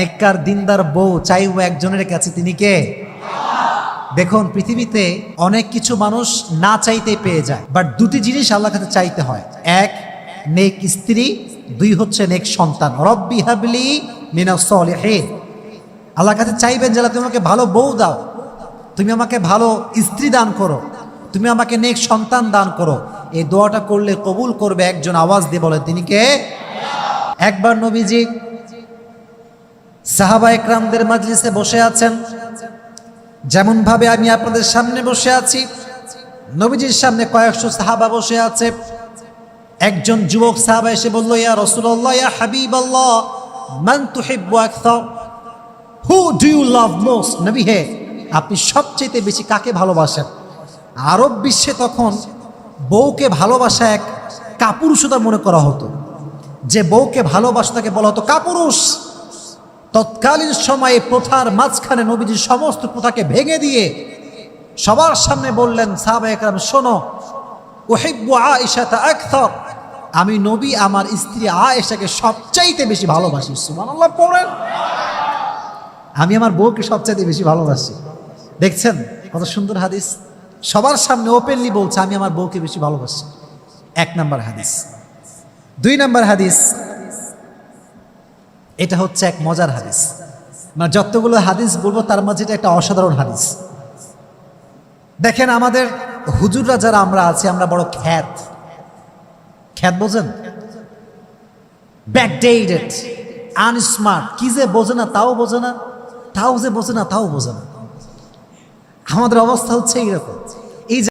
নেককার দিনদার বউ চাইব একজনের কাছে, তিনি কে? দেখুন, পৃথিবীতে অনেক কিছু মানুষ না চাইতে পেয়ে যায়, বাট দুটি জিনিস আল্লাহর কাছে চাইতে হয়। এক, নেক স্ত্রী। দুই হচ্ছে নেক সন্তান। রব্বি হাবলি মিনাস সলিহিন। আল্লাহর কাছে চাইবেন যে আল্লাহ তুমি আমাকে ভালো বউ দাও, তুমি আমাকে ভালো স্ত্রী দান করো, তুমি আমাকে নেক সন্তান দান করো। এই দোয়াটা করলে কবুল করবে একজন। আওয়াজ দিয়ে বলে তিনি কে? একবার নবীজি সাহাবা একরামদের মাজলিসে বসে আছেন, যেমন ভাবে আমি আপনাদের সামনে বসে আছি। নবীজির সামনে কয়েকশো সাহাবা বসে আছে। একজন যুবক সাহাবা এসে বলল, ইয়া রাসূলুল্লাহ, ইয়া হাবিবাল্লাহ, মান তুহিব্বু আকসার, who do you love most? নবী হে, আপনি সবচেয়ে বেশি কাকে ভালোবাসেন? আরব বিশ্বে তখন বউকে ভালোবাসা এক কাপুরুষতা মনে করা হতো। যে বউকে ভালোবাসা তাকে বলা হতো কাপুরুষ। তৎকালীন সময়ে প্রথার মাঝখানে নবীজি সমস্ত প্রথাকে ভেঙে দিয়ে সবার সামনে বললেন, সাহাবা একরাম শোনো, উহিব্বু আয়েশাতা আকসার, আমি নবী আমার স্ত্রী আয়েশাকে সবচাইতে বেশি ভালোবাসি। সুবহানাল্লাহ পড়েন। আমি আমার বউকে সবচাইতে বেশি ভালোবাসি। দেখছেন কত সুন্দর হাদিস, সবার সামনে ওপেনলি বলছে আমি আমার বউকে বেশি ভালোবাসি। এক নাম্বার হাদিস। দুই নাম্বার হাদিস, এটা হচ্ছে এক মজার হাদিস। মানে যতগুলো হাদিস বলবো তার মাঝে এটা একটা অসাধারণ হাদিস। দেখেন, আমাদের হুজুররা যারা আমরা আছি, আমরা বড় খ্যাত। খ্যাত বোঝেন? ব্যাকডেটেড, আনস্মার্ট, কি যে বোঝে না তাও বোঝে না, তাও যে বোঝে না তাও বোঝে না। আমাদের অবস্থা হচ্ছে এইরকম।